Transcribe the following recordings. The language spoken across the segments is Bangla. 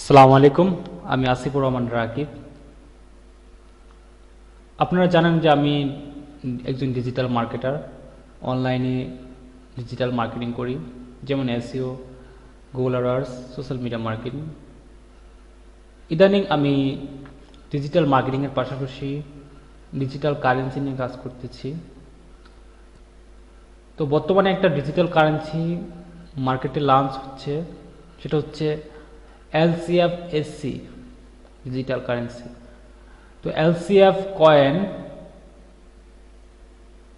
আসসালামু আলাইকুম, আমি আসিফুর রহমান রাকিব। আপনারা জানেন যে আমি একজন ডিজিটাল মার্কেটার। অনলাইনে ডিজিটাল মার্কেটিং করি, যেমন SEO, Google ads, social media marketing. ইদানিং আমি ডিজিটাল মার্কেটিংয়ের পাশাপাশি ডিজিটাল কারেন্সি নিয়ে কাজ করতেছি। তো বর্তমানে একটা ডিজিটাল কারেন্সি মার্কেটে লঞ্চ হচ্ছে, সেটা হচ্ছে LCFSC ডিজিটাল কারেন্সি। তো LCF কয়েন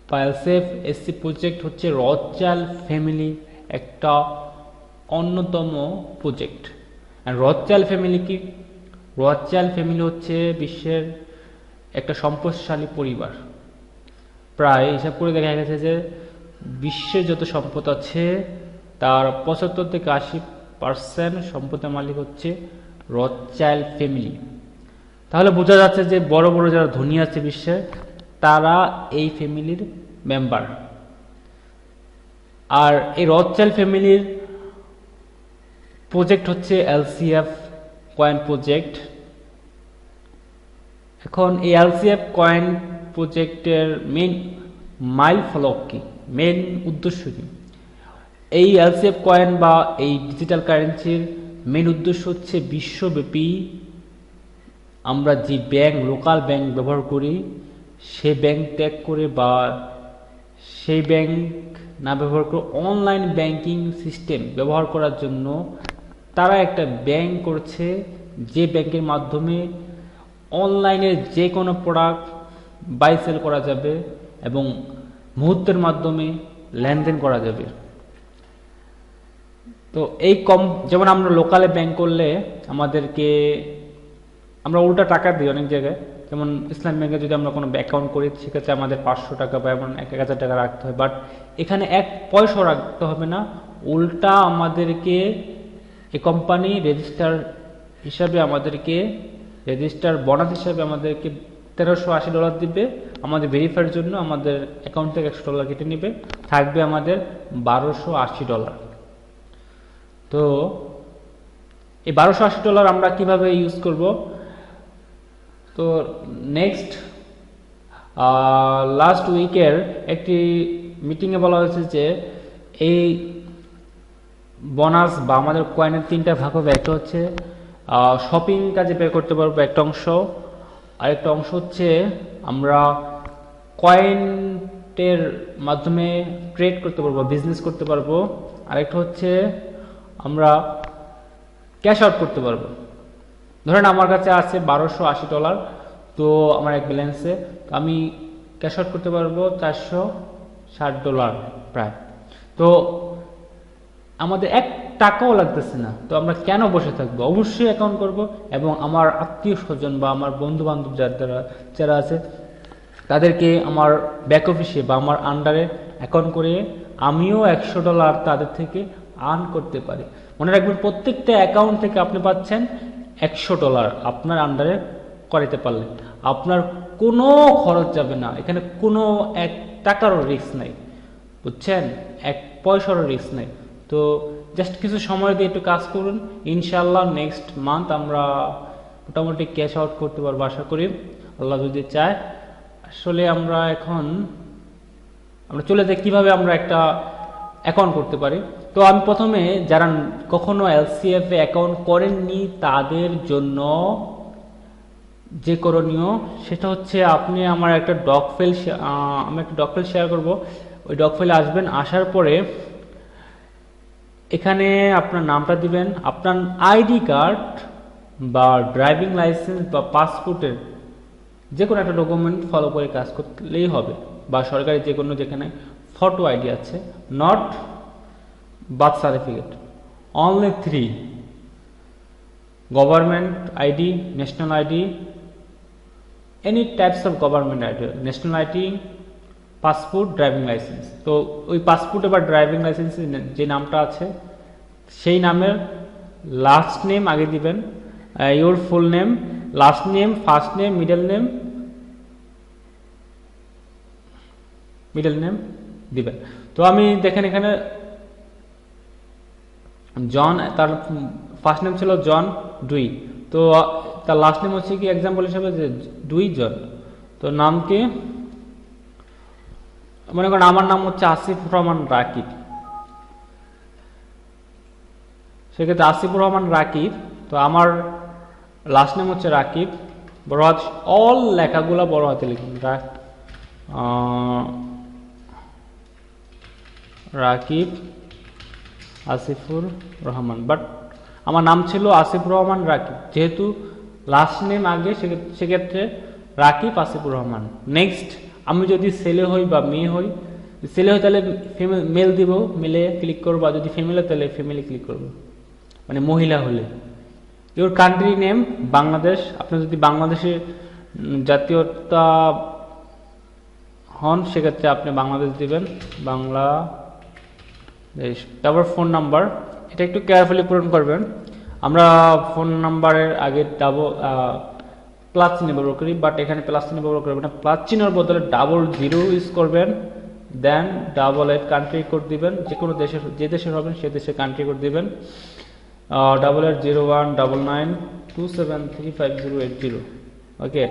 বা LCFSC প্রজেক্ট হচ্ছে রথচাইল্ড ফ্যামিলি একটা অন্যতম প্রজেক্ট। আর রথচাইল্ড ফ্যামিলি কি? রথচাইল্ড ফ্যামিলি হচ্ছে বিশ্বের একটা সম্পদশালী পরিবার। প্রায় হিসাব করে দেখা গেছে যে বিশ্বের যত সম্পদ আছে তার 75 থেকে 80% সম্পদের মালিক হচ্ছে রথচাইল্ড ফ্যামিলি। তাহলে বোঝা যাচ্ছে যে বড় বড় যারা ধনী আছে বিশ্বে, তারা এই ফ্যামিলির মেম্বার। আর এই রথচাইল্ড ফ্যামিলির প্রজেক্ট হচ্ছে LCF কয়েন প্রজেক্ট। এখন এই LCF কয়েন প্রজেক্টের মেইন মাইল ফলক কি, মেইন উদ্দেশ্য কি? এই LCF কয়েন বা এই ডিজিটাল কারেন্সির মেইন উদ্দেশ্য হচ্ছে বিশ্বব্যাপী আমরা যে ব্যাংক, লোকাল ব্যাংক ব্যবহার করি, সেই ব্যাংক ত্যাগ করে বা সেই ব্যাংক না ব্যবহার করে অনলাইন ব্যাংকিং সিস্টেম ব্যবহার করার জন্য তারা একটা ব্যাংক করছে, যে ব্যাংকের মাধ্যমে অনলাইনে যে কোনো প্রোডাক্ট বাই সেল করা যাবে এবং মুহূর্তের মাধ্যমে লেনদেন করা যাবে। তো এই যেমন আমরা লোকালে ব্যাংক করলে আমাদেরকে আমরা উল্টা টাকা দিই অনেক জায়গায়। যেমন ইসলাম ব্যাংকে যদি আমরা কোনো অ্যাকাউন্ট করি, সেক্ষেত্রে আমাদের 500 টাকা বা এমন 1000 টাকা রাখতে হয়। বাট এখানে 1 পয়সা রাখতে হবে না, উল্টা আমাদেরকে এই কোম্পানি রেজিস্টার হিসাবে আমাদেরকে রেজিস্টার বোনাস হিসাবে আমাদেরকে $1380 দিবে আমাদের ভেরিফাইয়ের জন্য। আমাদের অ্যাকাউন্ট থেকে $100 কেটে নেবে, থাকবে আমাদের $1280। তো এই $1280 আমরা কিভাবে ইউজ করব? তো নেক্সট লাস্ট উইকের একটি মিটিংয়ে বলা হয়েছে যে এই বোনাস বা আমাদের কয়েনের 3টা ভাগ হবে। একটা হচ্ছে শপিং কাজে ব্যয় করতে পারবো একটা অংশ, আরেকটা অংশ হচ্ছে আমরা কয়েনের মাধ্যমে ট্রেড করতে পারবো, বিজনেস করতে পারবো। আরেকটা হচ্ছে আমরা ক্যাশ আউট করতে পারবো। ধরেন আমার কাছে আছে $1280, তো আমার এক ব্যালেন্সে, তো আমি ক্যাশ আউট করতে পারবো $460 প্রায়। তো আমাদের 1 টাকাও লাগতেছে না। তো আমরা কেন বসে থাকবো? অবশ্যই অ্যাকাউন্ট করব এবং আমার আত্মীয় স্বজন বা আমার বন্ধু বান্ধব যারা আছে তাদেরকে আমার ব্যাক অফিসে বা আমার আন্ডারে অ্যাকাউন্ট করে আমিও $100 তাদের থেকে আর্ন করতে পারি। মনে রাখবেন, প্রত্যেকটা অ্যাকাউন্ট থেকে আপনি পাচ্ছেন $100 আপনার আন্ডারে করাতে পারলে। আপনার কোনো খরচ যাবে না, এখানে কোনো 1 টাকারও রিস্ক নাই, বুঝছেন? 1 পয়সারও রিস্ক নাই। তো জাস্ট কিছু সময় দিয়ে একটু কাজ করুন, ইনশাল্লাহ নেক্সট মান্থ আমরা মোটামুটি ক্যাশ আউট করতে পারবো আশা করি, আল্লাহ যদি চায়। আসলে আমরা চলে যাই কিভাবে আমরা একটা অ্যাকাউন্ট করতে পারি। তো আমি প্রথমে যারা কখনো LCF এ অ্যাকাউন্ট করেননি তাদের জন্য যে করণীয় সেটা হচ্ছে আপনি আমার একটা আমি একটা ডক ফাইল শেয়ার করবো। ওই ডক ফাইলে আসবেন, আসার পরে এখানে আপনার নামটা দিবেন, আপনার আইডি কার্ড বা ড্রাইভিং লাইসেন্স বা পাসপোর্টের যে কোনো একটা ডকুমেন্ট ফলো করে কাজ করলেই হবে, বা সরকারি যে কোনো, যেখানে ফটো আইডি আছে, not birth certificate. Only 3: government ID, national ID, any types of government ID, national ID, passport, driving licence. তো ওই পাসপোর্টে বা ড্রাইভিং লাইসেন্সে যে নামটা আছে সেই নামের লাস্ট নেম আগে দিবেন, your full name, last name, first name, middle name দিবেন। তো আমি দেখেন এখানে জন, তার ফার্স্ট নেম ছিল জন ডুই, তো তার লাস্ট নেম হচ্ছে কি এক্সাম্পল হিসেবে যে ডুই জন। তো নাম কি, মনে করেন আমার নাম হচ্ছে আসিফুর রহমান রাকিব, সেক্ষেত্রে আসিফুর রহমান রাকিব, তো আমার লাস্ট নেম হচ্ছে রাকিব, বড় হাত অল লেখাগুলো বড় হাতে লিখুন, রাকিব আসিফুর রহমান, বাট আমার নাম ছিল আসিফুর রহমান রাকিব, যেহেতু লাস্ট নেম আগে সেক্ষেত্রে রাকিব আসিফুর রহমান। নেক্সট, আমি যদি ছেলে হই বা মেয়ে হই, ছেলে হই তাহলে মেল দিব, মেলে ক্লিক করবো, আর যদি ফিমেল হয় তাহলে ফিমেলে ক্লিক করবো, মানে মহিলা হলে। ইউর কান্ট্রি নেম বাংলাদেশ, আপনি যদি বাংলাদেশের জাতীয়তা হন সেক্ষেত্রে আপনি বাংলাদেশ দিবেন, বাংলাদেশ। তারপর ফোন নাম্বার, এটা একটু কেয়ারফুলি পূরণ করবেন। আমরা ফোন নাম্বারের আগে প্লাস চিহ্ন ব্যবহার করি, বাট এখানে প্লাস চিহ্ন ব্যবহার করবেন না, প্লাস চিহ্নের বদলে 00 ইউজ করবেন, দেন 88 কান্ট্রি কোড দিবেন, যে কোনো দেশের, যে দেশের হবেন সে দেশের কান্ট্রি কোড দিবেন, 880199273580। Okay,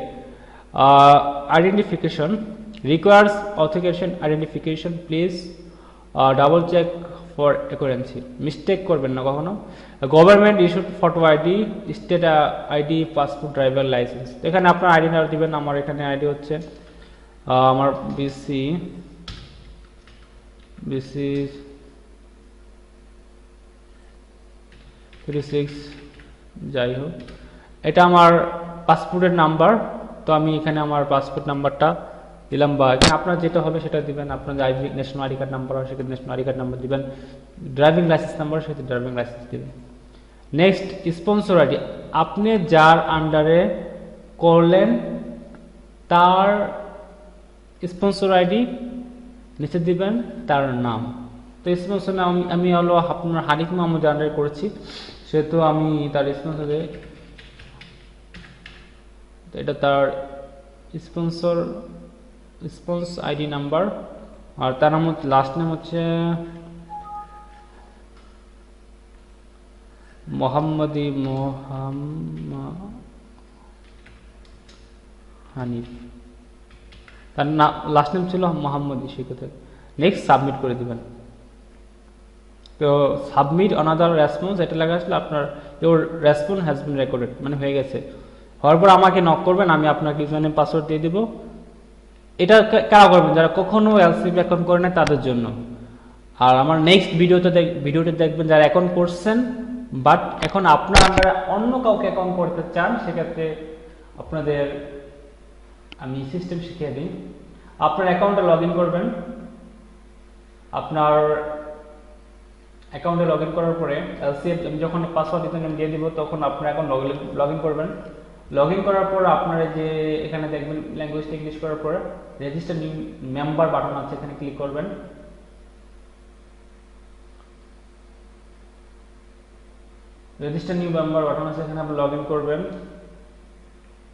identification requires authentication identification, please double check for accuracy, mistake করবেন না কখনো। Government issued photo ID, state ID, passport, driver license, এখানে আপনার আইডি নাম্বার দিবেন। আমার এখানে আইডি হচ্ছে আমার BC 36, যাই হোক, এটা আমার পাসপোর্টের নাম্বার, তো আমি এখানে আমার পাসপোর্ট নাম্বারটা দিলাম, বা এখানে আপনার যেটা হবে সেটা দিবেন। আপনার ন্যাশনাল আইডি কার্ড নাম্বার হয় সেক্ষেত্রে ন্যাশনাল আইডি কার্ড নাম্বার দিবেন, ড্রাইভিং লাইসেন্স নাম্বার সেক্ষেত্রে ড্রাইভিং লাইসেন্স দিবেন। নেক্সট, স্পন্সর আইডি, আপনি যার আন্ডারে করলেন তার স্পন্সর আইডি নিচে দিবেন, তার নাম। তো স্পন্সর নাম আমি হলো আপনার হানিফ মাহমুদ আন্ডারে করেছি, সেহেতু আমি তার স্পন্সরে, এটা তার স্পন্স আইডি নাম্বার, আর তার নাম হচ্ছে, লাস্ট নেম হচ্ছে মোহাম্মদি হানিফ, তার লাস্ট নেম ছিল মোহাম্মদি, সেক্ষেত্রে নেক্সট সাবমিট করে দিবেন। তো সাবমিট অনাদার রেসপন্স, এটা লেখা আসলে আপনার your response has been recorded, মানে হয়ে গেছে। হওয়ার পর আমাকে নক করবেন, আমি আপনাকে ইউজারনেম পাসওয়ার্ড দিয়ে দিব। এটা কারা করবেন? যারা কখনো এলসিপি অ্যাকাউন্ট করে না তাদের জন্য। আর আমার নেক্সট ভিডিওতে দেখবেন যারা অ্যাকাউন্ট করছেন বাট এখন আপনারা অন্য কাউকে অ্যাকাউন্ট করতে চান, সেক্ষেত্রে আপনাদের আমি সিস্টেম শিখিয়ে দিই। আপনার অ্যাকাউন্টে লগ ইন করবেন, আপনার অ্যাকাউন্টে লগ ইন করার পরে এলসিএফ আমি যখন পাসওয়ার্ড দিয়ে দিব তখন আপনার অ্যাকাউন্ট লগ ইন করবেন। লগ ইন করার পর আপনারা যে এখানে দেখবেন ল্যাঙ্গুয়েজটা ইংলিশ করার পরে রেজিস্টার নিউ মেম্বার বাটন আছে, এখানে ক্লিক করবেন। রেজিস্টার নিউ মেম্বার বাটন আছে, এখানে আপনি লগ ইন করবেন।